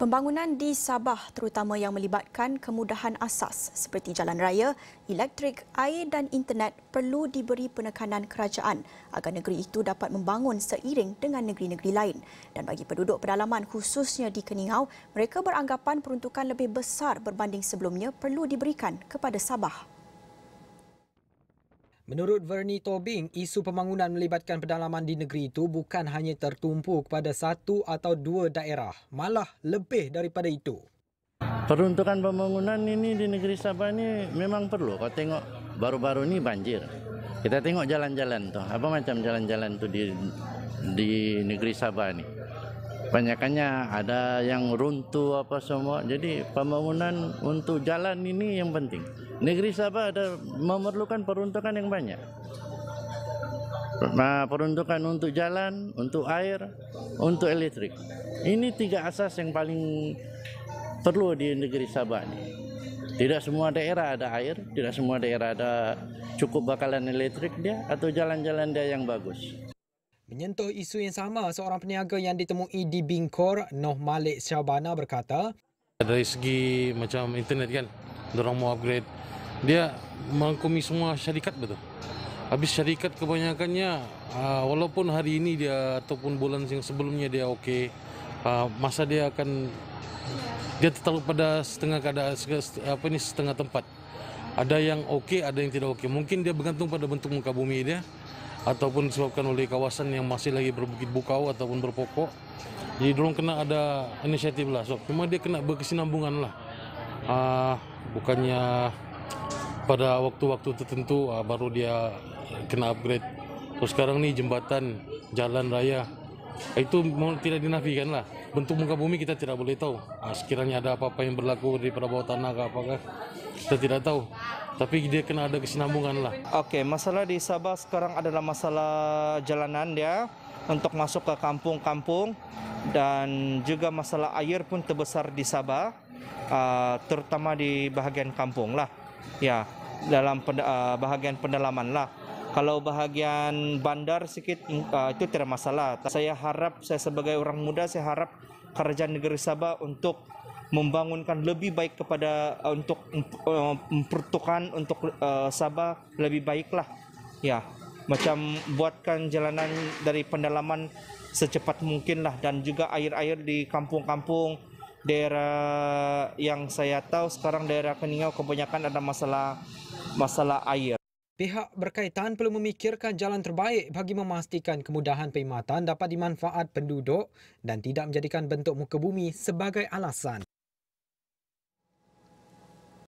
Pembangunan di Sabah terutama yang melibatkan kemudahan asas seperti jalan raya, elektrik, air dan internet perlu diberi penekanan kerajaan agar negeri itu dapat membangun seiring dengan negeri-negeri lain. Dan bagi penduduk pedalaman khususnya di Keningau, mereka beranggapan peruntukan lebih besar berbanding sebelumnya perlu diberikan kepada Sabah. Menurut Vernie Tobing, isu pembangunan melibatkan pedalaman di negeri itu bukan hanya tertumpu kepada satu atau dua daerah, malah lebih daripada itu. Peruntukan pembangunan ini di negeri Sabah ini memang perlu. Kau tengok baru-baru ini banjir. Kita tengok jalan-jalan tuh, apa macam jalan-jalan tuh di negeri Sabah ini. Banyakannya ada yang runtuh apa semua. Jadi pembangunan untuk jalan ini yang penting. Negeri Sabah ada memerlukan peruntukan yang banyak. Peruntukan untuk jalan, untuk air, untuk elektrik. Ini tiga asas yang paling perlu di negeri Sabah ini. Tidak semua daerah ada air, tidak semua daerah ada cukup bakalan elektrik dia atau jalan-jalan dia yang bagus. Menyentuh isu yang sama, seorang peniaga yang ditemui di Bingkor, Noh Malik Syabana berkata, dari segi macam internet kan, dorang mau upgrade, dia merangkumi semua syarikat betul. Habis syarikat kebanyakannya, walaupun hari ini dia ataupun bulan yang sebelumnya dia okey, masa dia akan dia tetap pada setengah keadaan setengah tempat. Ada yang okey, ada yang tidak okey. Mungkin dia bergantung pada bentuk muka bumi dia ataupun disebabkan oleh kawasan yang masih lagi berbukit bukau ataupun berpokok. Jadi dorang kena ada inisiatif lah. So, cuma dia kena berkesinambungan lah. Bukannya pada waktu-waktu tertentu baru dia kena upgrade. So, sekarang ni jembatan, jalan raya, itu tidak dinafikan lah. Bentuk muka bumi kita tidak boleh tahu. Sekiranya ada apa-apa yang berlaku daripada bawah tanah ke apakah, kita tidak tahu. Tapi dia kena ada kesinambungan lah. Okey, masalah di Sabah sekarang adalah masalah jalanan dia untuk masuk ke kampung-kampung dan juga masalah air pun terbesar di Sabah, terutama di bahagian kampung lah. Ya, dalam bahagian pendalaman lah. Kalau bahagian bandar sikit itu tidak masalah. Saya sebagai orang muda, saya harap kerajaan negeri Sabah untuk membangunkan lebih baik kepada untuk memperuntukkan untuk Sabah lebih baiklah. Ya, macam buatkan jalanan dari pendalaman secepat mungkinlah dan juga air-air di kampung-kampung daerah yang saya tahu sekarang daerah Keningau kebanyakan ada masalah air. Pihak berkaitan perlu memikirkan jalan terbaik bagi memastikan kemudahan perkhidmatan dapat dimanfaat penduduk dan tidak menjadikan bentuk muka bumi sebagai alasan.